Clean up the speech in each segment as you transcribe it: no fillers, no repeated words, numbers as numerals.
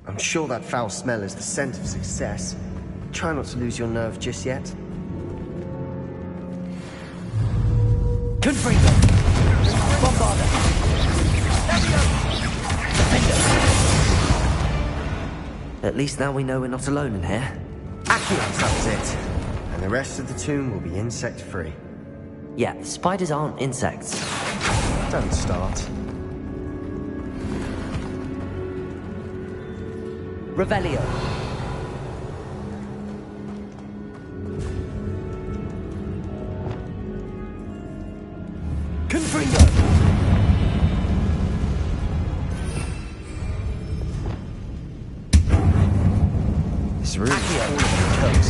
I'm sure that foul smell is the scent of success. Try not to lose your nerve just yet. Confringo! Bombarda! Defender! At least now we know we're not alone in here. Accio, that's it. And the rest of the tomb will be insect-free. Yeah, spiders aren't insects. Don't start. Revelio. Confringo. This room is Accio. full of cooks.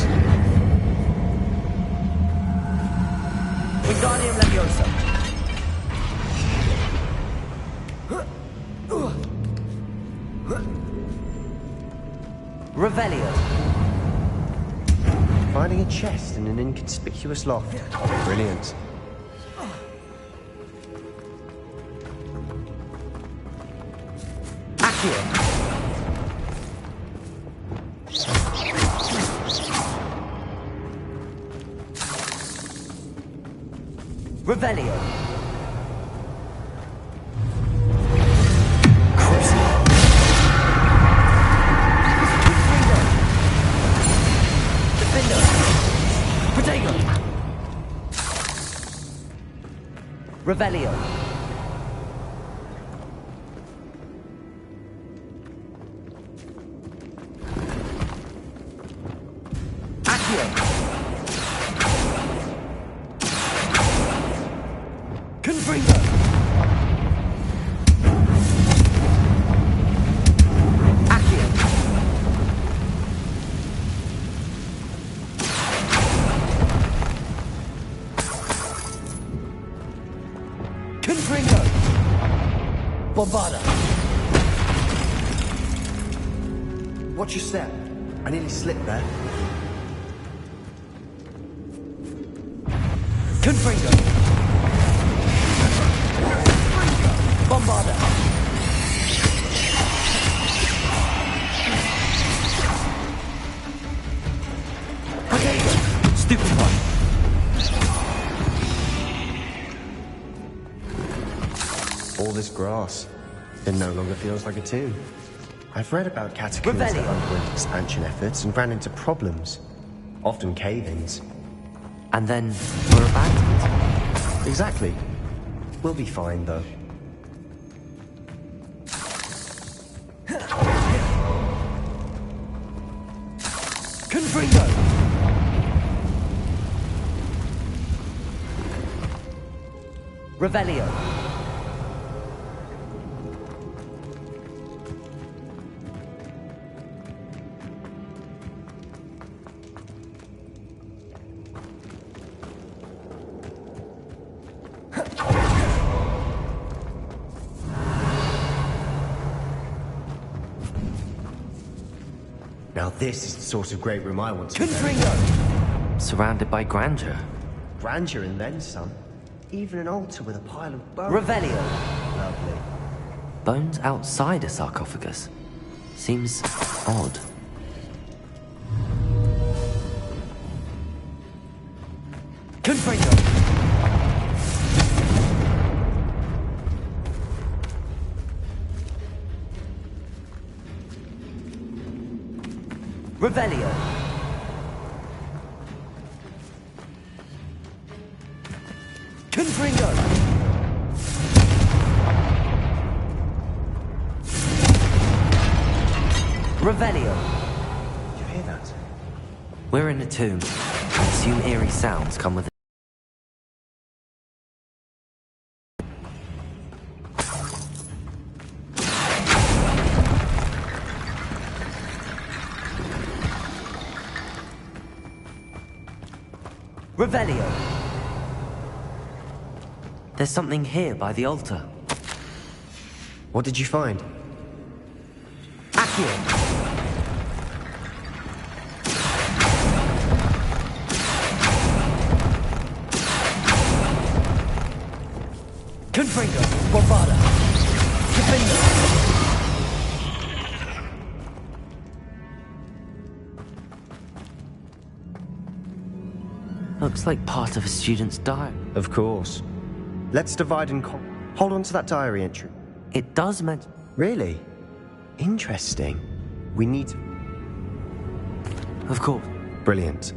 Wingardium Leviosa. Revelio. Finding a chest in an inconspicuous loft. Brilliant. Accio. Revelio. Defender. Protego. Revelio. Accio. Confringo. Accio. Confringo. Bombarda. Watch your step. I nearly slipped there. Confringo. Bombarda. Protego. Stupefy. All this grass. It no longer feels like a tomb. I've read about catacombs that Revelio. underwent expansion efforts and ran into problems. Often cave-ins. And then we're abandoned. Exactly. We'll be fine, though. Confringo. Revelio. Now this is the sort of great room I want to know. Confringo. Surrounded by grandeur. Grandeur and then some. Even an altar with a pile of bones. Revelio. Lovely. Bones outside a sarcophagus. Seems odd. Confringo. Revelio. Confringo. Revelio. Did you hear that? We're in a tomb. I assume eerie sounds come with it. Revelio. There's something here by the altar. What did you find? Accio. Confringo. Bombarda. Defender. looks like part of a student's diary. Of course. Let's divide and hold on to that diary entry. It does mention... Really? Interesting. We need to... Of course. Brilliant.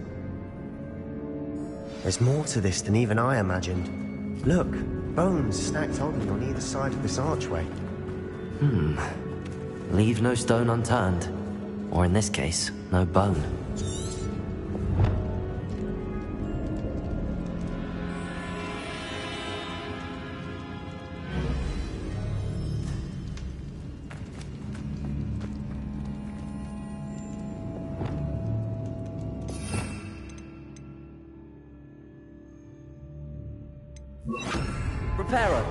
There's more to this than even I imagined. Look, bones stacked oddly on either side of this archway. Leave no stone unturned. Or in this case, no bone. Reparo.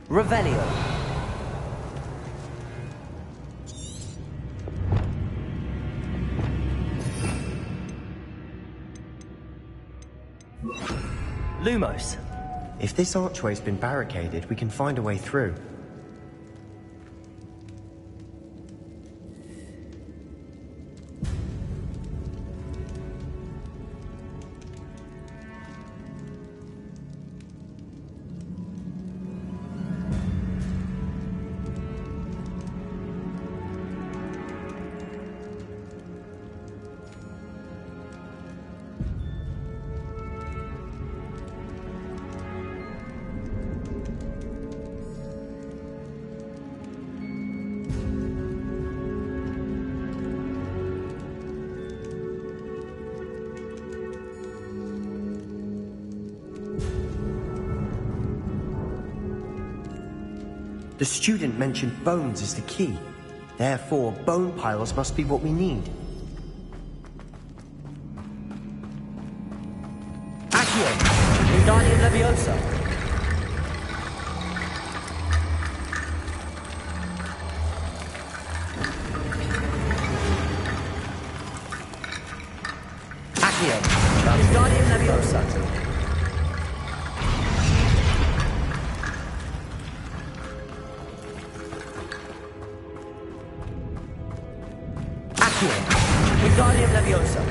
Revelio. Lumos. If this archway's been barricaded, we can find a way through. The student mentioned bones as the key. Therefore, bone piles must be what we need. Accio! Wingardium Leviosa! Accio! Wingardium Leviosa! Wingardium Leviosa.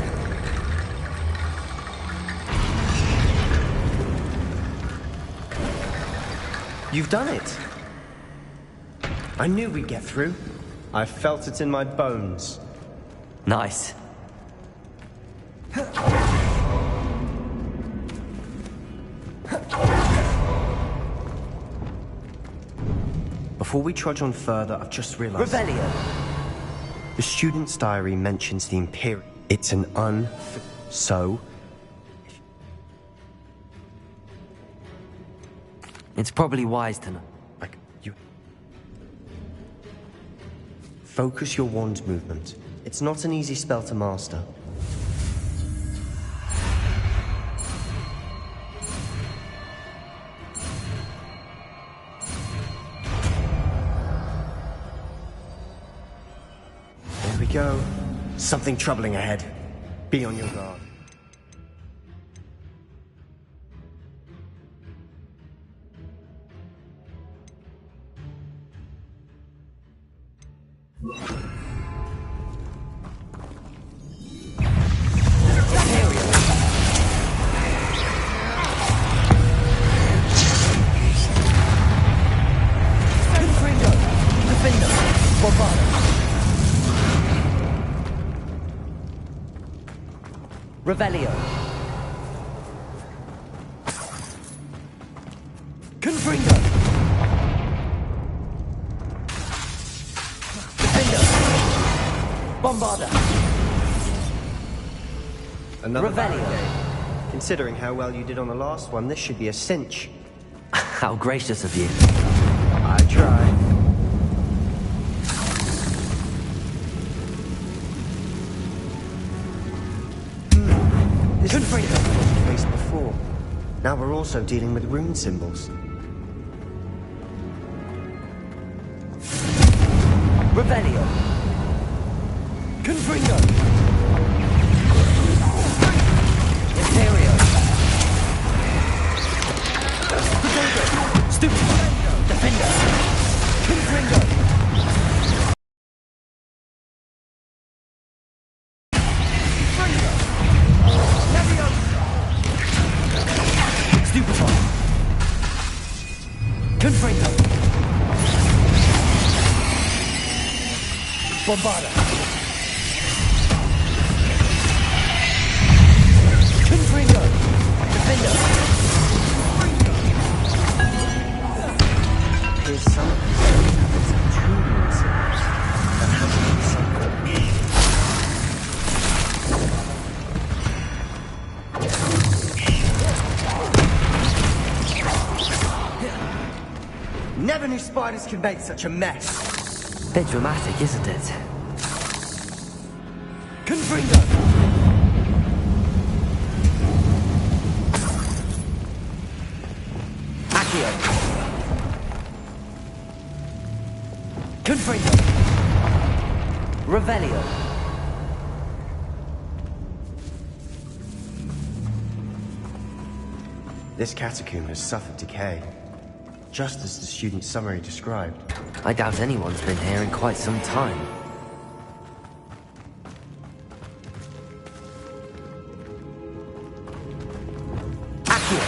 You've done it. I knew we'd get through. I felt it in my bones. Nice. Before we trudge on further, I've just realized... Revelio. The student's diary mentions the Imperial. It's an So? It's probably wise to know. Like, you... Focus your wand movement. It's not an easy spell to master. Go. Something troubling ahead. Be on your guard. Revelio. Confringo. Defender. Bombarda. Another Revelio. barricade. Considering how well you did on the last one, this should be a cinch. How gracious of you. I try. This is what we faced before. Now we're also dealing with rune symbols. Revelio. Confringo! Imperio. Stupefy. Defender. Confringo! Stupefy. Confringo! Bombarda! Confringo! Defender. Here's some tablets of tunes. That has to be something. Never knew spiders could make such a mess. Bit dramatic, isn't it? Confringo! Accio. Confringo! Revelio. This catacomb has suffered decay, just as the student summary described. I doubt anyone's been here in quite some time. Accio.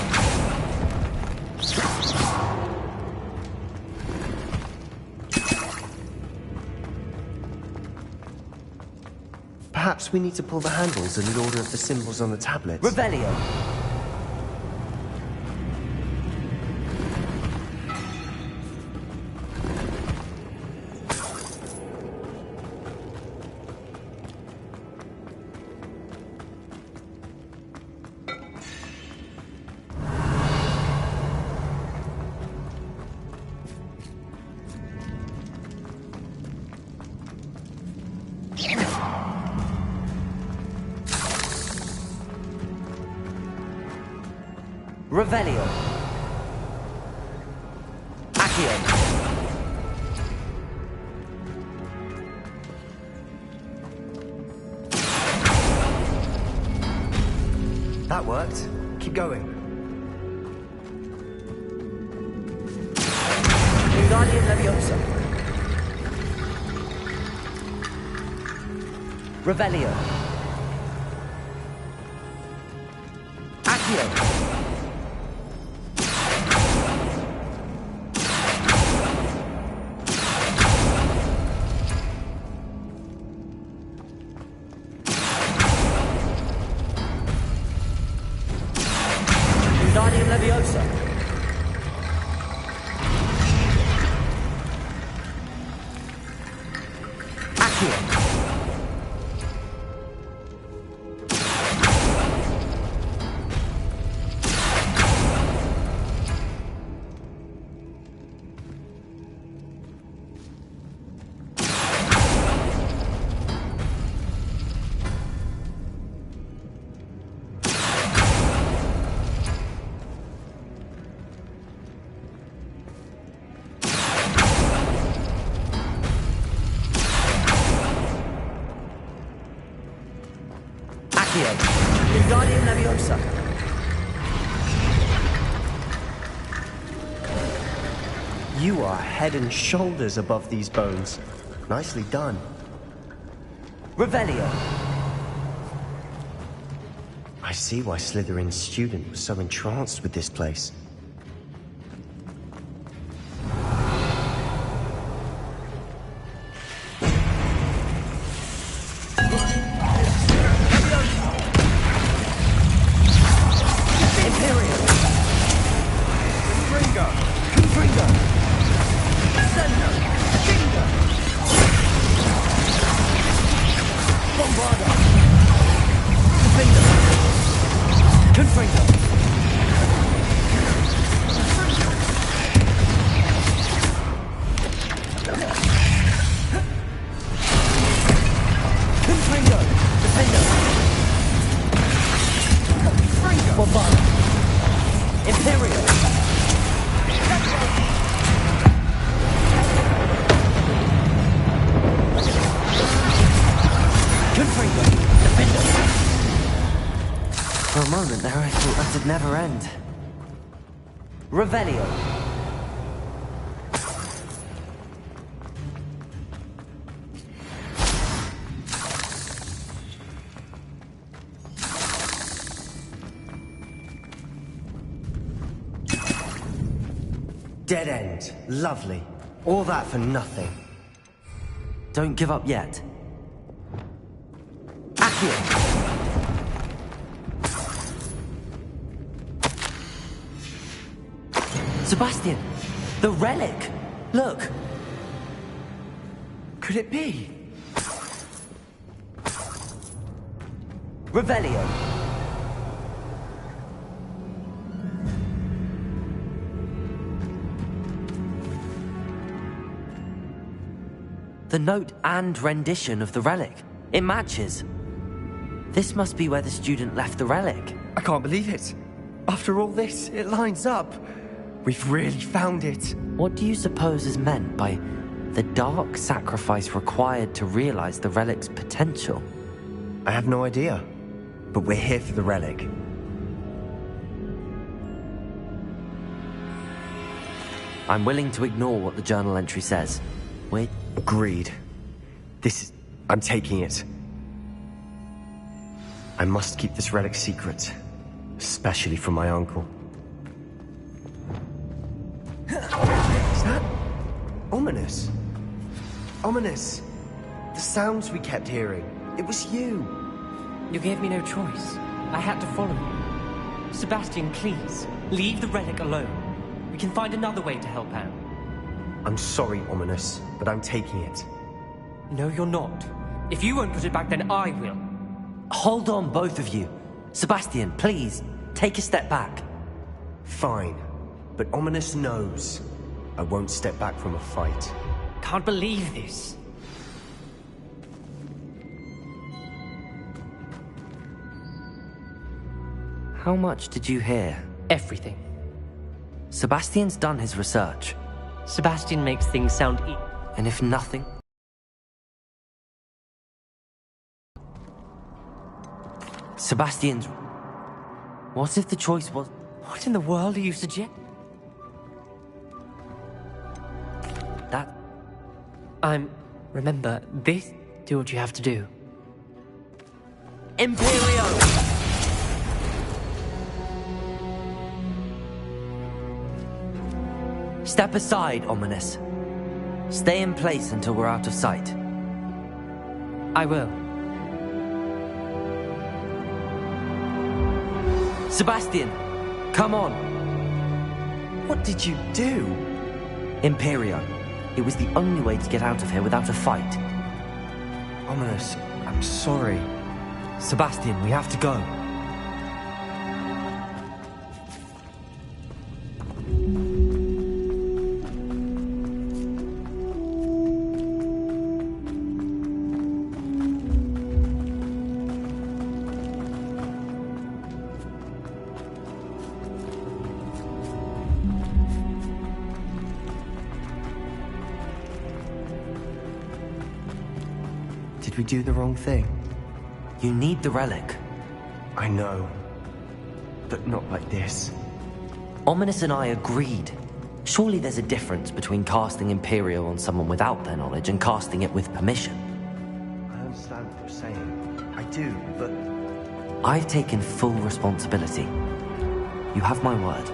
Perhaps we need to pull the handles in the order of the symbols on the tablets. Revelio. Revelio. Accio. That worked. Keep going. Wingardium Leviosa! Revelio. Accio. Wingardium Leviosa! Accio. Accio. Wingardium Leviosa! You are head and shoulders above these bones. Nicely done. Revelio. I see why Slytherin's student was so entranced with this place. For a moment there, I thought that'd never end. Revelio. Dead end. Lovely. All that for nothing. Don't give up yet. Accio. Sebastian! The relic! Look! Could it be? Revelio. The note and rendition of the relic. It matches. This must be where the student left the relic. I can't believe it. After all this, it lines up. We've really found it. What do you suppose is meant by the dark sacrifice required to realize the relic's potential? I have no idea. But we're here for the relic. I'm willing to ignore what the journal entry says. Wait. Agreed. I'm taking it. I must keep this relic secret. Especially from my uncle. Is that ominous? Ominous. The sounds we kept hearing. It was you. You gave me no choice. I had to follow you. Sebastian, please, leave the relic alone. We can find another way to help out. I'm sorry, Ominous, but I'm taking it. No, you're not. If you won't put it back, then I will. Hold on, both of you. Sebastian, please, take a step back. Fine, but Ominous knows I won't step back from a fight. Can't believe this. How much did you hear? Everything. Sebastian's done his research. Sebastian makes things sound And if nothing? Sebastian's... What if the choice was... What in the world are you suggesting? That... Remember, this... Do what you have to do. Imperio! Step aside, Ominous. Stay in place until we're out of sight. I will. Sebastian, come on. What did you do? Imperio. It was the only way to get out of here without a fight. Ominous, I'm sorry. Sebastian, we have to go. Did we do the wrong thing? You need the relic. I know. But not like this. Ominous and I agreed. Surely there's a difference between casting Imperio on someone without their knowledge and casting it with permission. I understand what you're saying. I do, but... I've taken full responsibility. You have my word.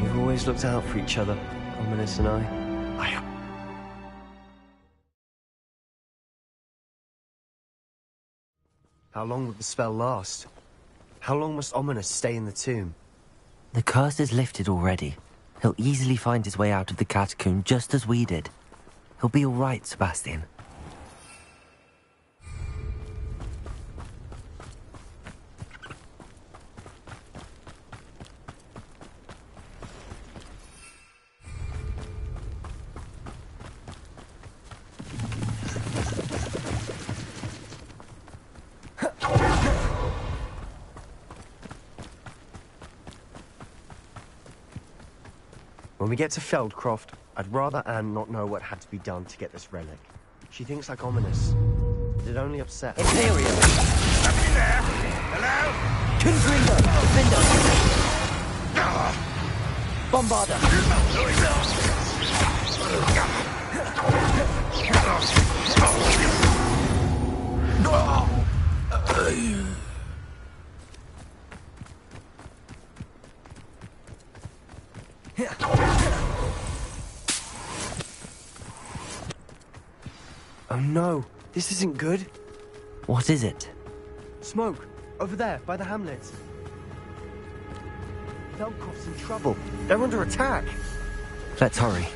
We've always looked out for each other, Ominous and I. How long will the spell last? How long must Ominous stay in the tomb? The curse is lifted already. He'll easily find his way out of the catacomb just as we did. He'll be all right, Sebastian. When we get to Feldcroft, I'd rather Anne not know what had to be done to get this relic. She thinks like ominous. It'd only upset her. Imperial. Somebody there? Hello? Confringo. Defender. Bombarder. Oh no, this isn't good. What is it? Smoke, over there, by the hamlet. Feldcroft's in trouble. They're under attack. Let's hurry.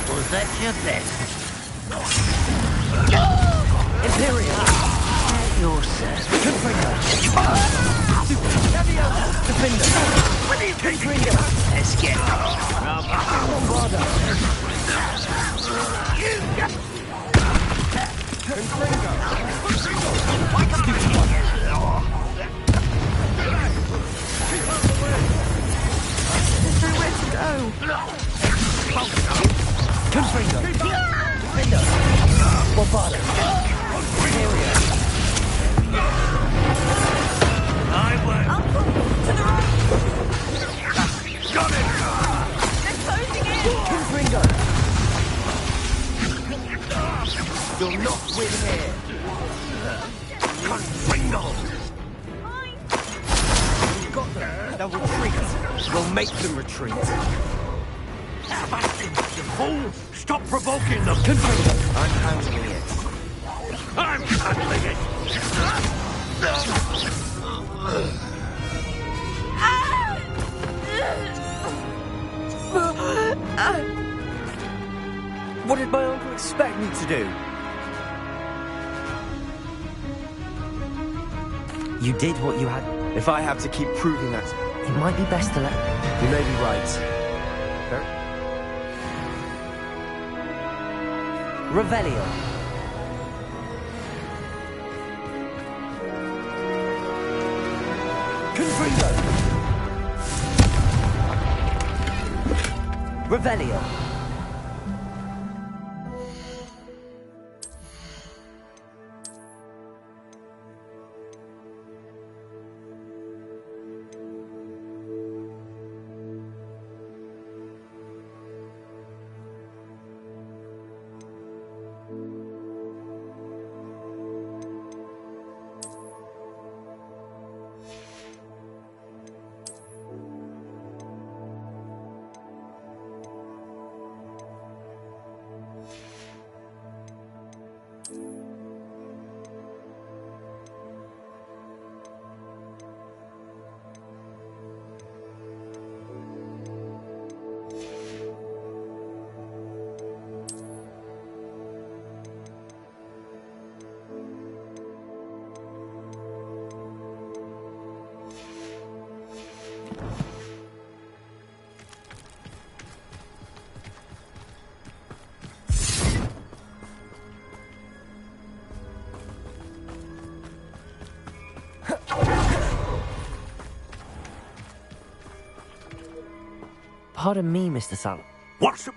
Was that your best? Imperial. At yourself. Confringo. Defender. What are you taking? Confringo. Let's get Bombarder. Confringo. Defender. Bombarder. Imperial. I won't. Uncle, to the right! Got it! They're closing in! Confringo. You'll not win here. Confringo! We've got them. They'll retreat. We'll make them retreat. Sebastian, you fool! Stop provoking them! Confringo. I'm handling it. I'm handling it! What did my uncle expect me to do? You did what you had. If I have to keep proving that, It might be best to let... you may be right. Revelio. Confringo. Revelio. Pardon me, Mr. Sal. What's the...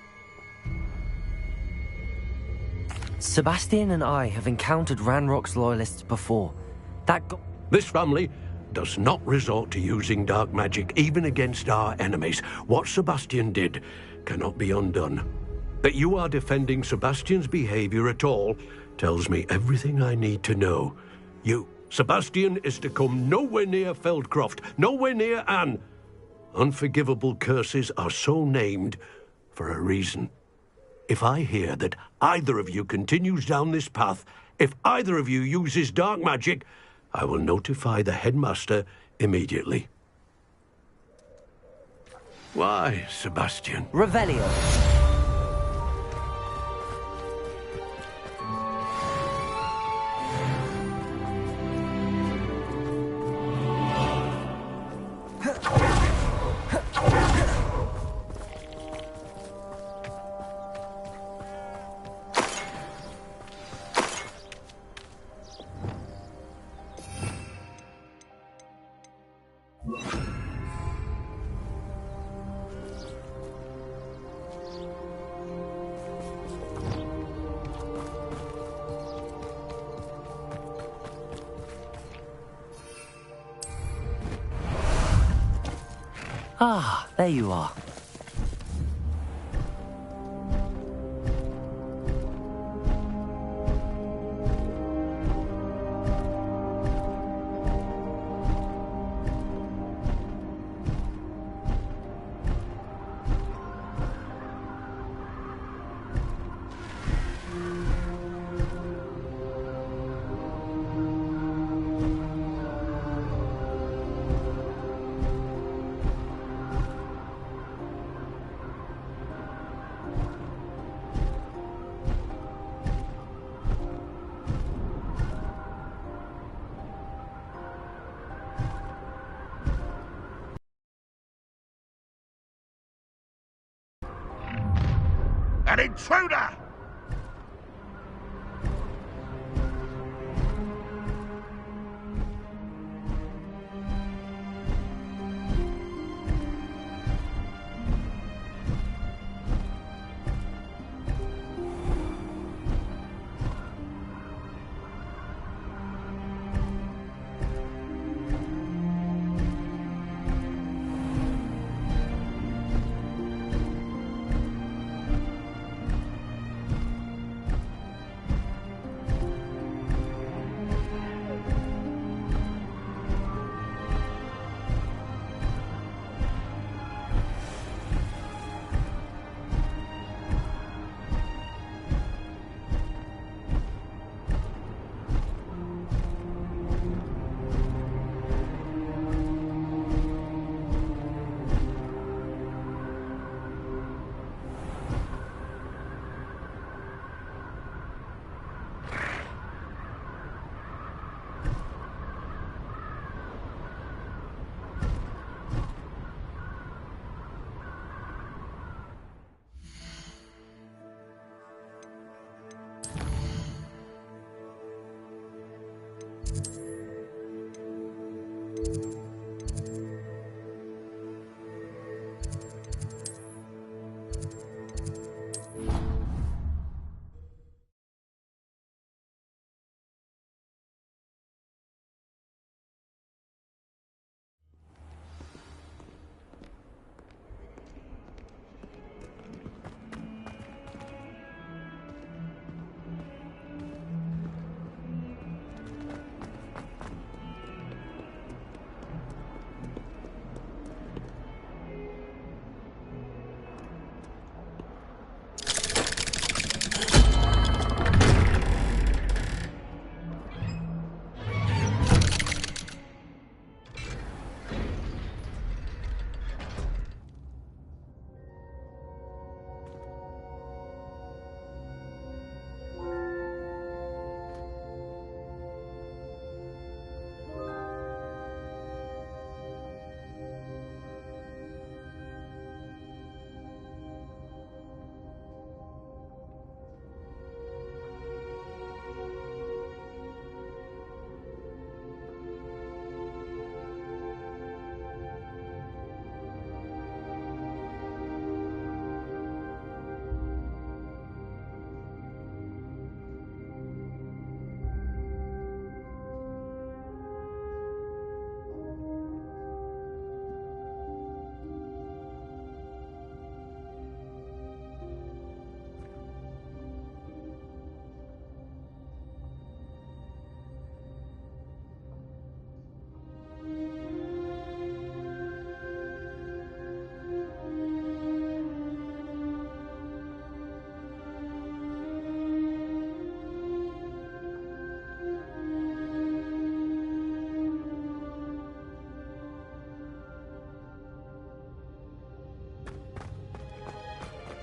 Sebastian and I have encountered Ranrock's loyalists before. This family does not resort to using dark magic even against our enemies. What Sebastian did cannot be undone. That you are defending Sebastian's behavior at all tells me everything I need to know. Sebastian, is to come nowhere near Feldcroft, nowhere near Anne. Unforgivable curses are so named for a reason. If I hear that either of you continues down this path, if either of you uses dark magic, I will notify the headmaster immediately. Why, Sebastian? Revelio. Ah, there you are. An intruder!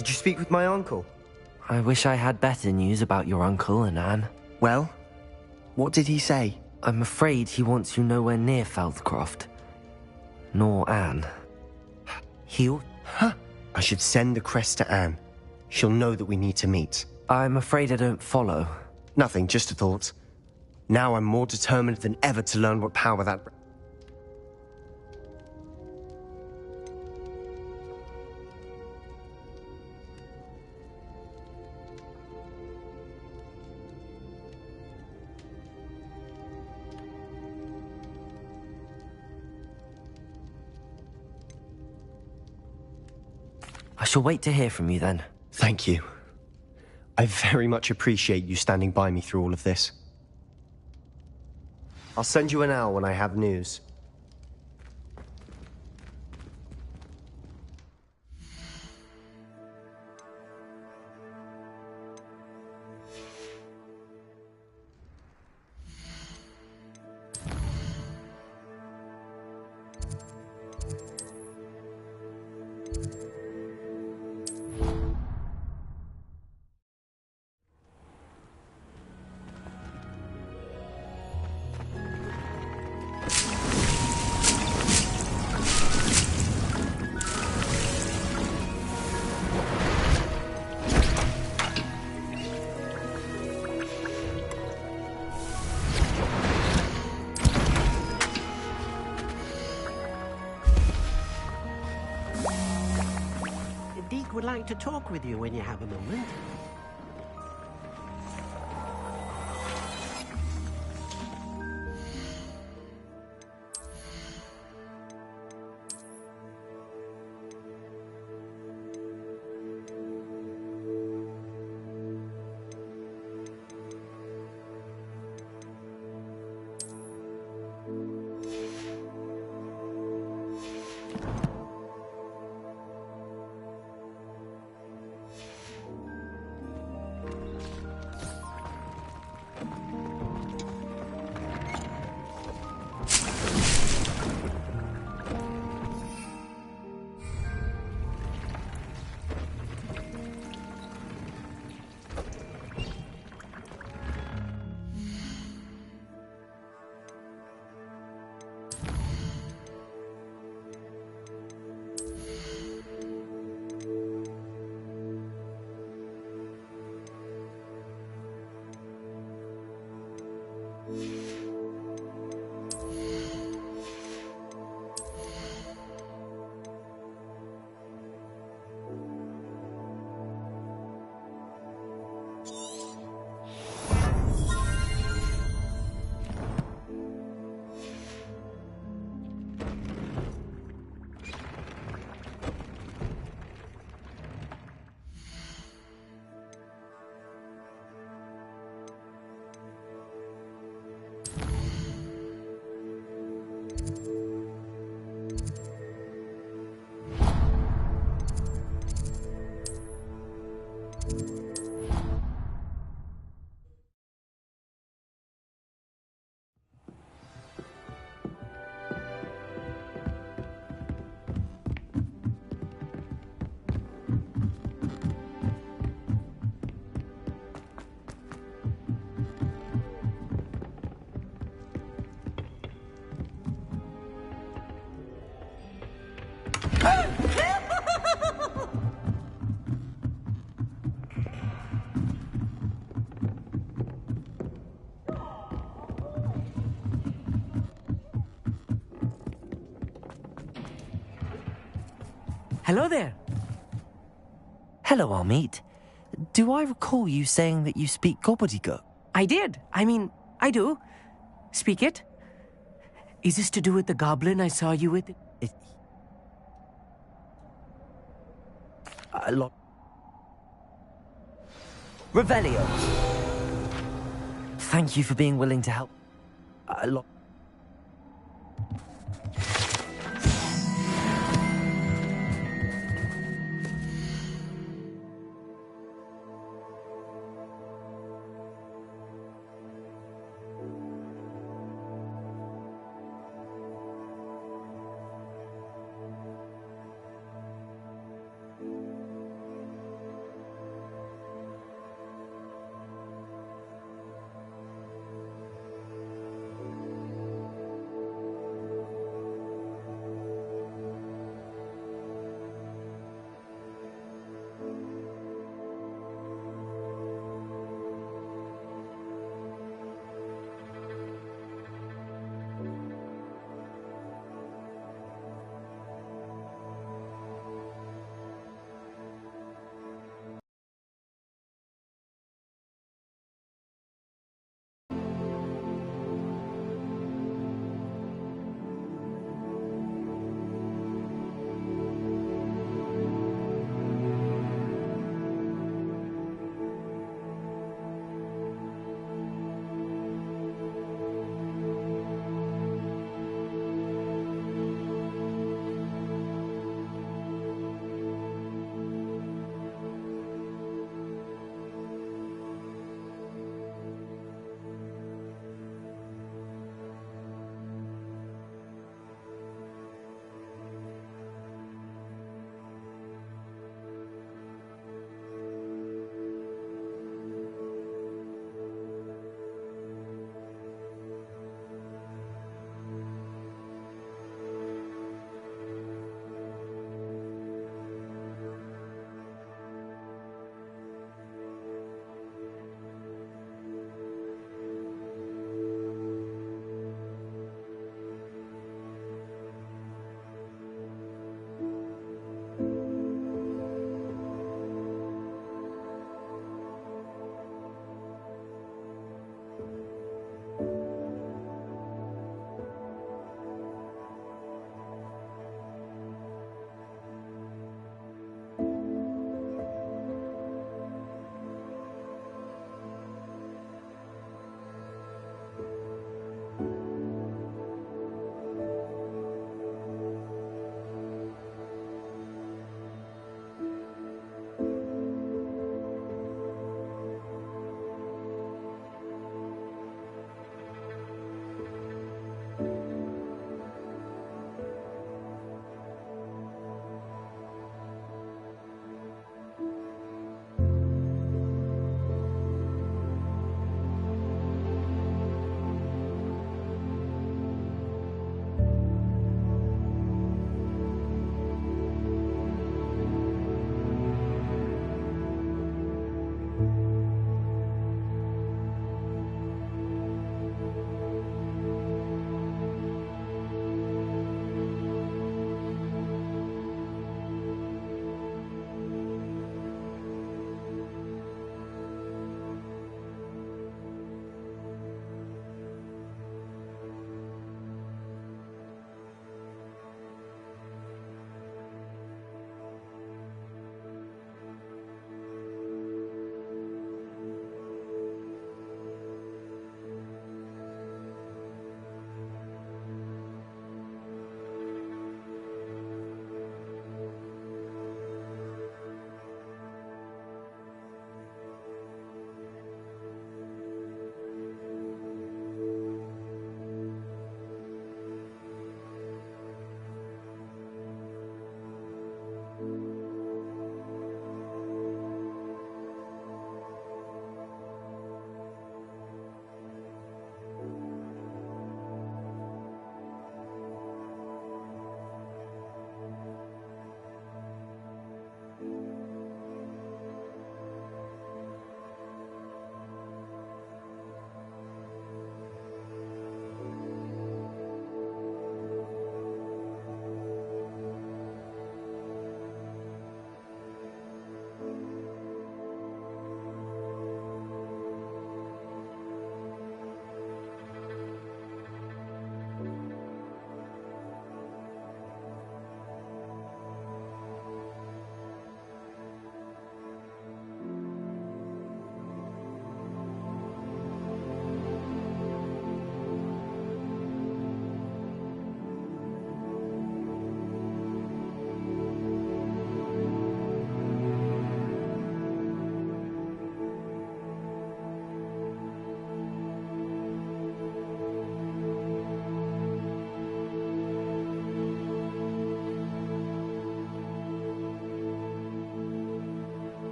Did you speak with my uncle? I wish I had better news about your uncle and Anne. Well, what did he say? I'm afraid he wants you nowhere near Feldcroft. Nor Anne. He'll... Huh? I should send the crest to Anne. She'll know that we need to meet. I'm afraid I don't follow. Nothing, just a thought. Now I'm more determined than ever to learn what power that... I shall wait to hear from you then. Thank you. I very much appreciate you standing by me through all of this. I'll send you an owl when I have news. Deke would like to talk with you when you have a moment. Hello there. Hello, Amit. Do I recall you saying that you speak gobbledygook? I did. I do. Speak it. Is this to do with the goblin I saw you with? Revelio. Thank you for being willing to help.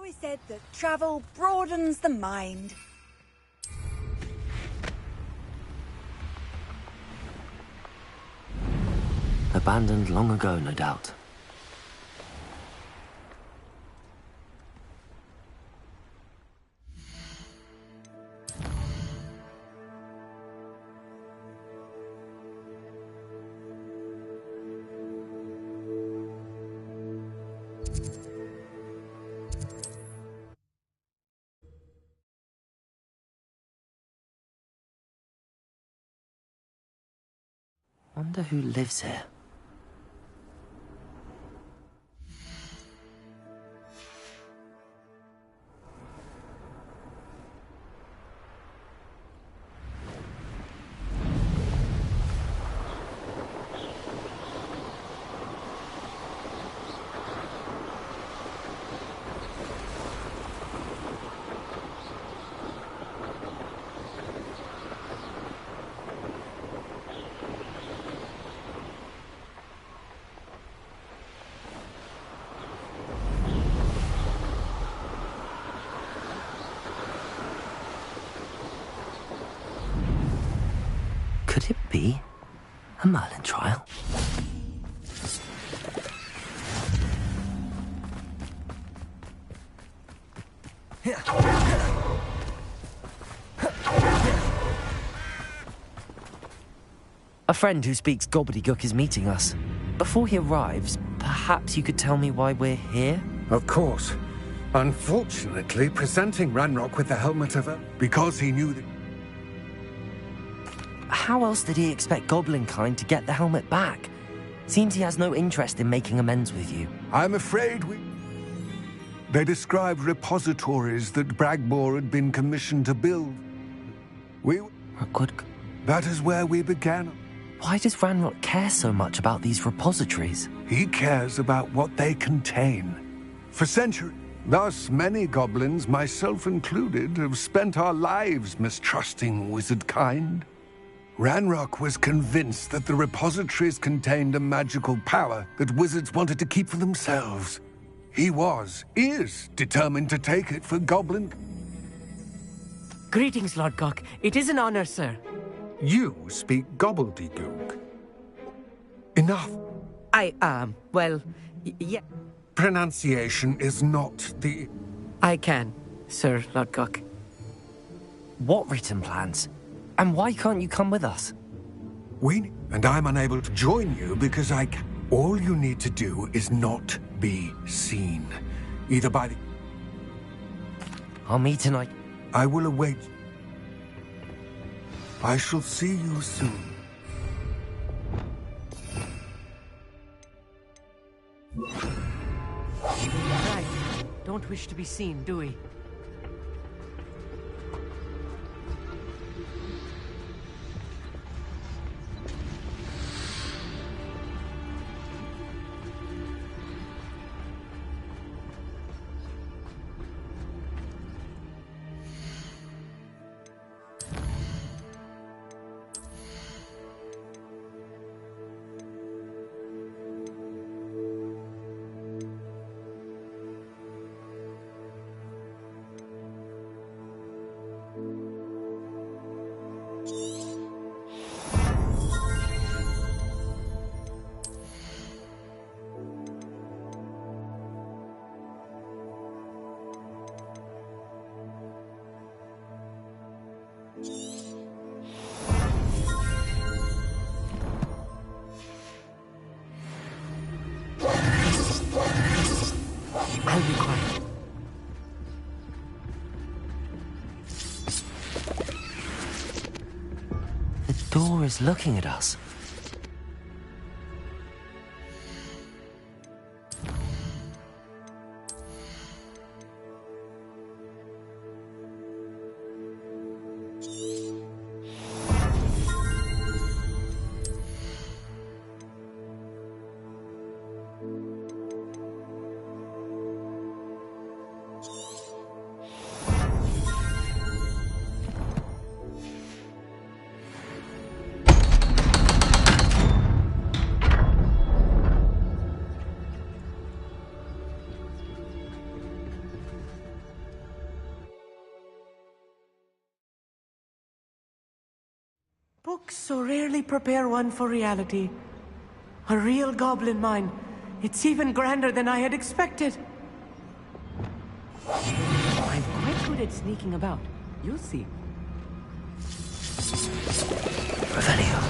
always said that travel broadens the mind. Abandoned long ago, no doubt. Wonder who lives here. Could it be a Merlin trial? A friend who speaks gobbledygook is meeting us. Before he arrives, perhaps you could tell me why we're here? Of course. Unfortunately, presenting Ranrock with the helmet of a... because he knew that... How else did he expect Goblinkind to get the helmet back? Seems he has no interest in making amends with you. I'm afraid we... They described repositories that Bragbor had been commissioned to build. That is where we began. Why does Ranrock care so much about these repositories? He cares about what they contain. For centuries. Thus, many goblins, myself included, have spent our lives mistrusting wizard kind. Ranrock was convinced that the repositories contained a magical power that wizards wanted to keep for themselves. He is determined to take it for Goblin. Greetings, Lord Gok. It is an honor, sir. You speak gobbledygook. Enough. Yeah. Pronunciation is not the... I can, Sir Lord Gok. What written plans? And why can't you come with us? And I'm unable to join you because I can. All you need to do is not be seen. Either by the... I'll meet tonight. I will await. I shall see you soon. Right. Don't wish to be seen, do we? I'll be quiet. The door is looking at us. Books so rarely prepare one for reality. A real goblin mine. It's even grander than I had expected. I'm quite good at sneaking about. You'll see. Revelio.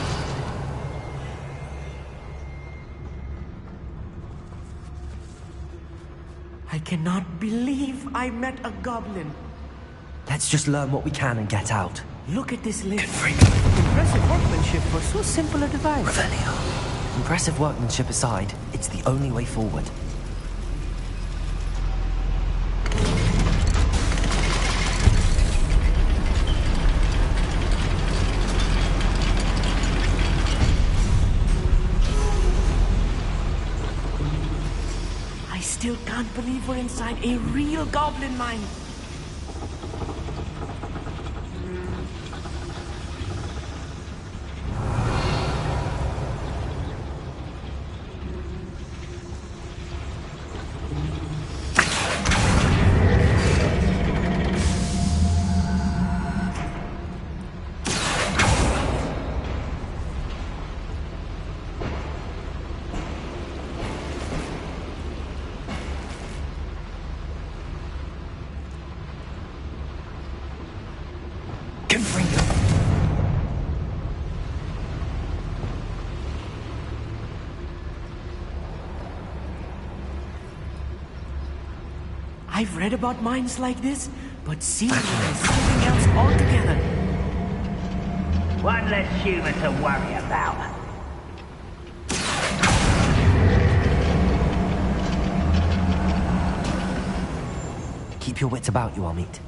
I cannot believe I met a goblin. Let's just learn what we can and get out. Look at this list. Confringo. Impressive workmanship for so simple a device. Revelio. Impressive workmanship aside, it's the only way forward. I still can't believe we're inside a real goblin mine. I've read about mines like this, but seeing them is something else altogether. One less human to worry about. Keep your wits about you, Amit.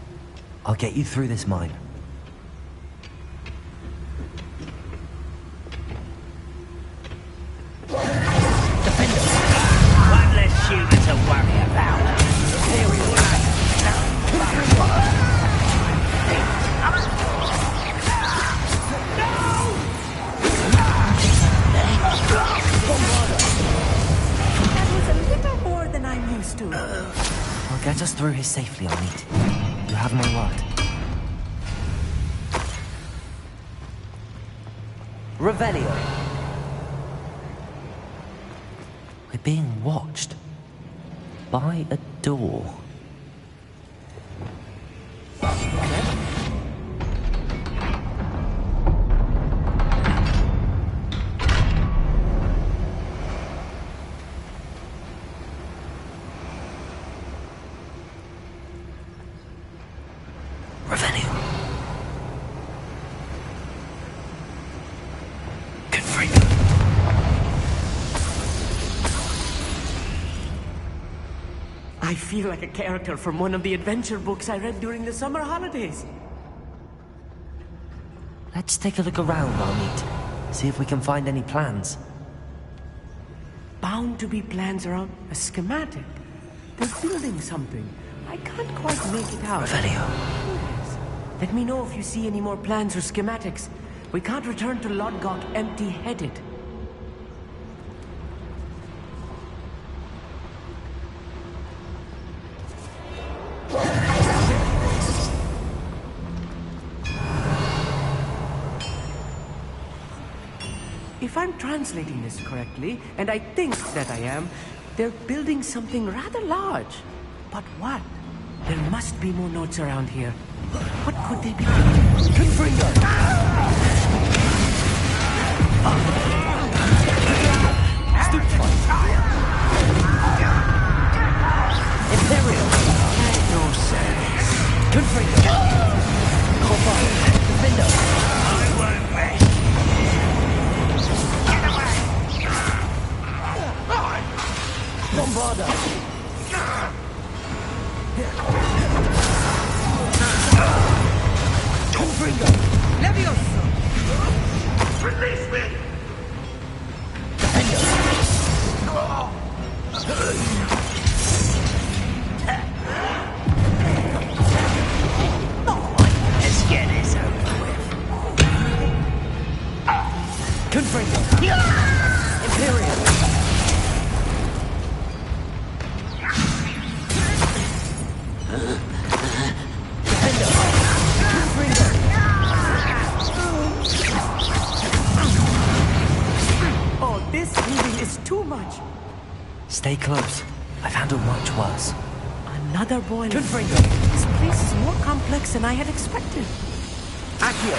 I'll get you through this mine. One less human to worry about. That was a little more than I'm used to. I'll get us through here safely, Amit. You have my word. Revelio. We're being watched. By a door. Revelio. Confringo. I feel like a character from one of the adventure books I read during the summer holidays. Let's take a look around, Amit. See if we can find any plans. Bound to be plans around a schematic. They're building something. I can't quite make it out. Revelio. Yes. Let me know if you see any more plans or schematics. We can't return to Lodgok empty-headed. If I'm translating this correctly, and I think that I am, they're building something rather large. But what? There must be more notes around here. What could they be doing? Confringo! Imperial! No sense. Confringo! Cobalt! Defender! I won't rest. Bombarda! Confringo! Levioso! Release me! Let's get this over with. Confringo! Imperial! Stay close. I've handled much worse. Another boiler. Confringo! This place is more complex than I had expected. Accio!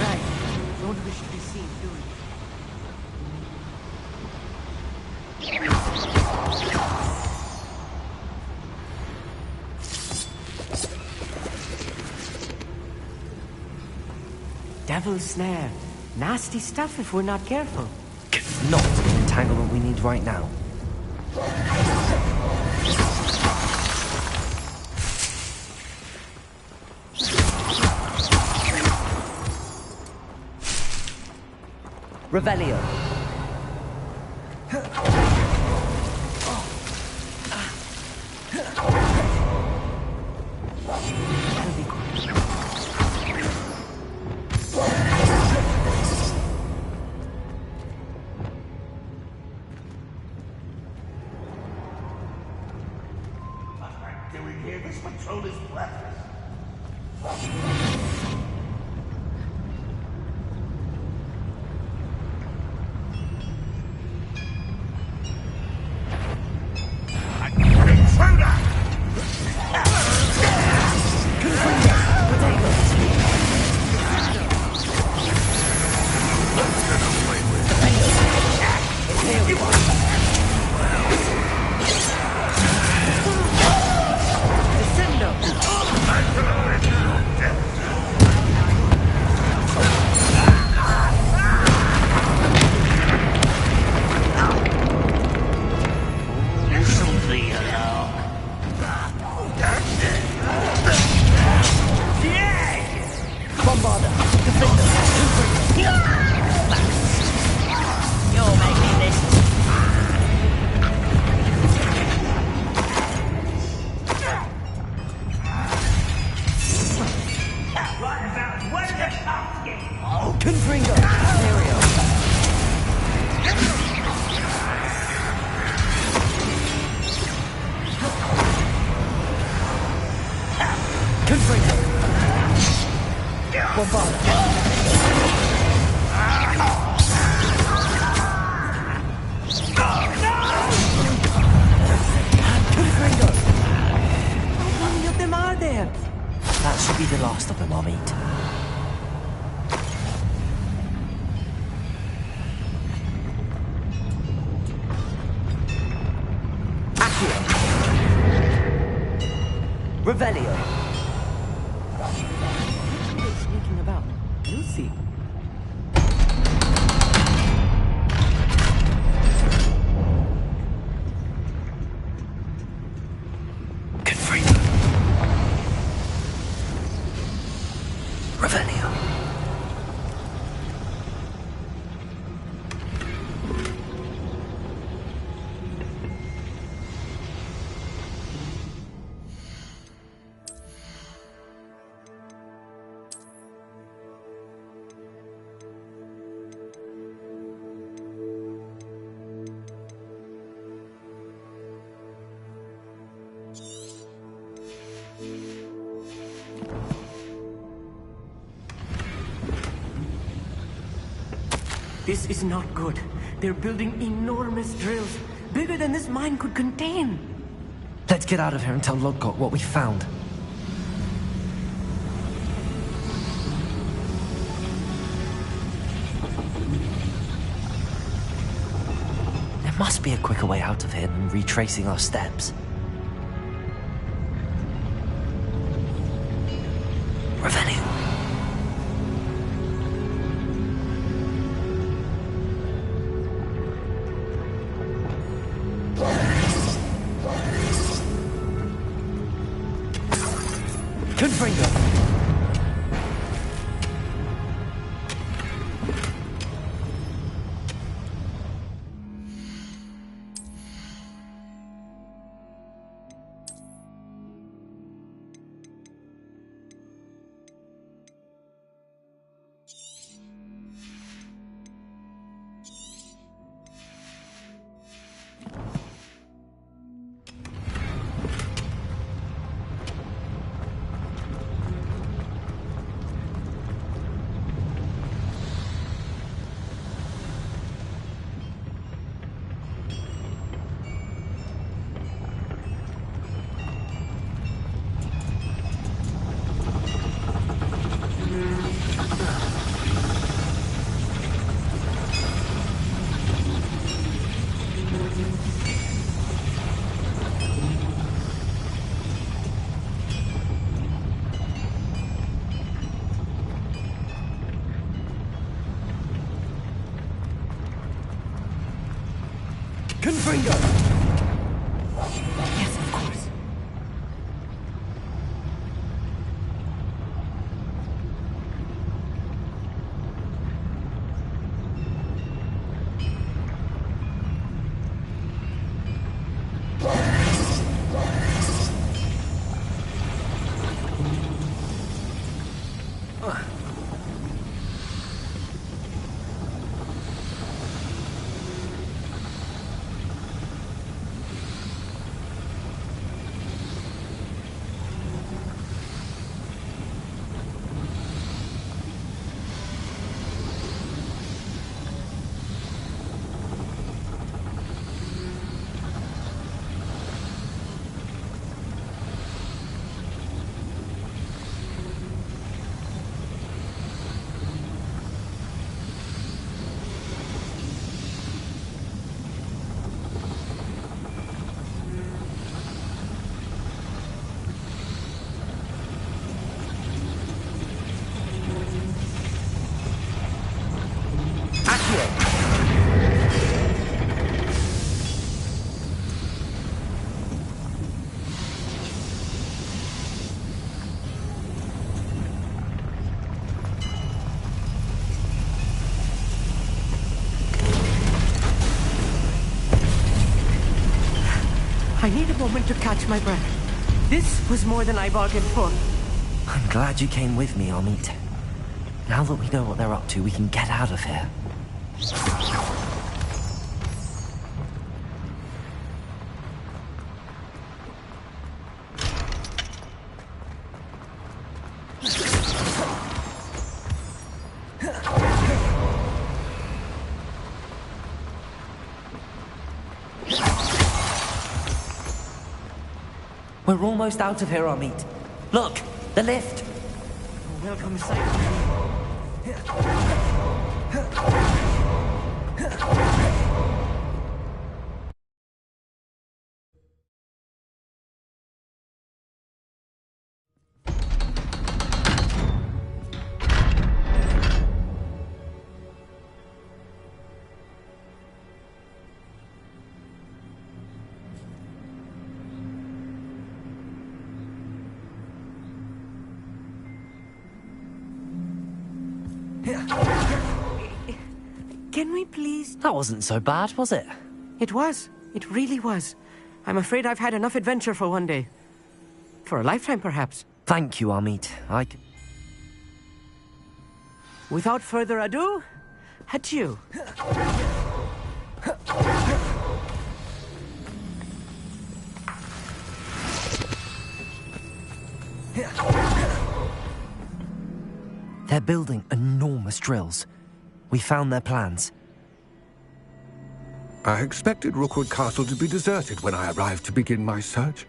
Right. Don't wish to be seen doing it. Devil's snare. Nasty stuff if we're not careful. Not the entanglement we need right now. Revelio. Doing here, this patrol is breathless. That should be the last of them I'll meet. Accio! Revelio! Sneaking about. You'll see. Revelio. This is not good. They're building enormous drills, bigger than this mine could contain. Let's get out of here and tell Lodgok what we found. There must be a quicker way out of here than retracing our steps. Revelio. Confringo. Confringo! Yes, of course. I need a moment to catch my breath. This was more than I bargained for. I'm glad you came with me, Amit. Now that we know what they're up to, we can get out of here. We're almost out of here, Amit. Look, the lift. Welcome sight. Can we please... That wasn't so bad, was it? It was. It really was. I'm afraid I've had enough adventure for one day. For a lifetime, perhaps. Thank you, Amit. Without further ado, adieu. They're building enormous drills. We found their plans. I expected Rookwood Castle to be deserted when I arrived to begin my search.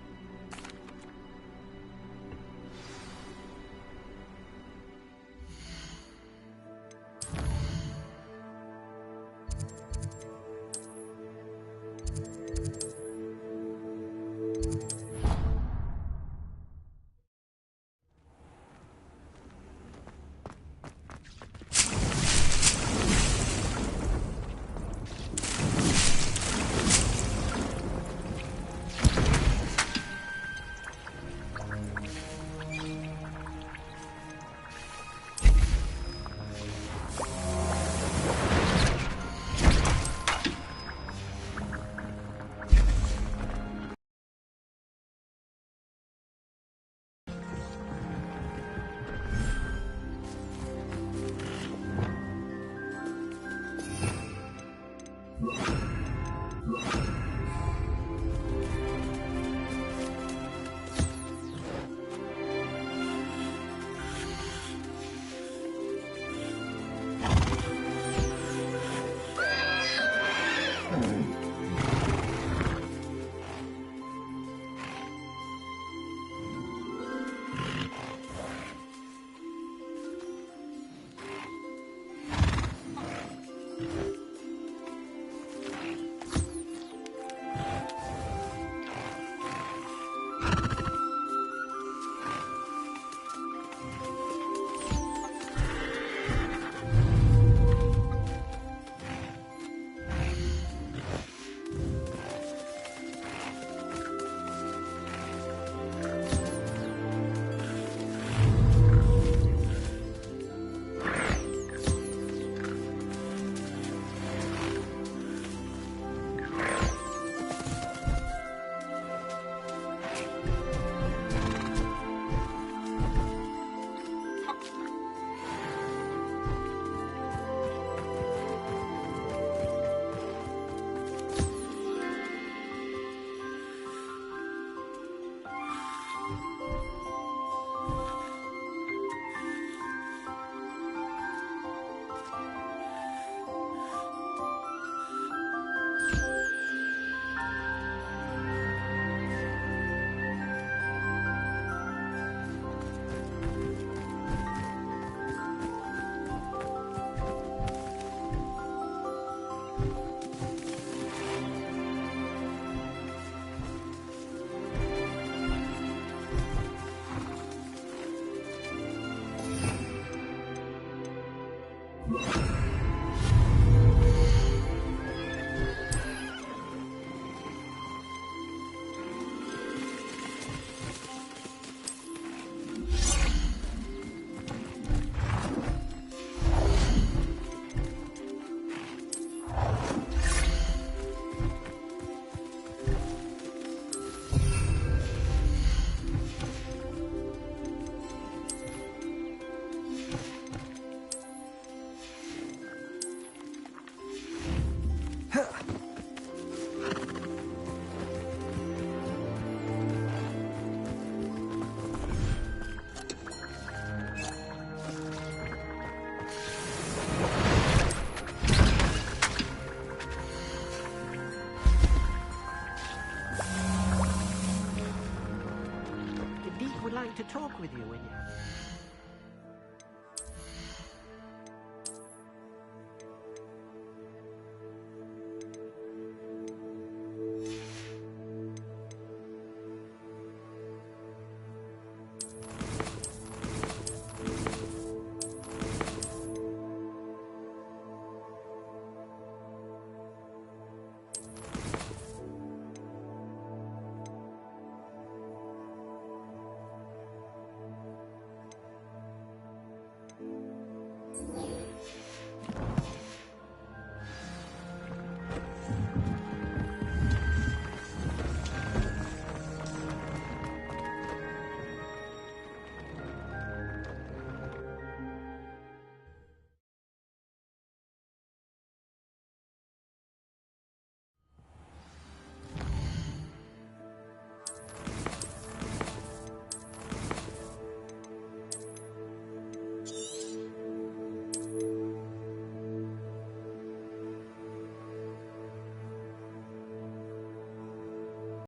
Would like to talk with you when you...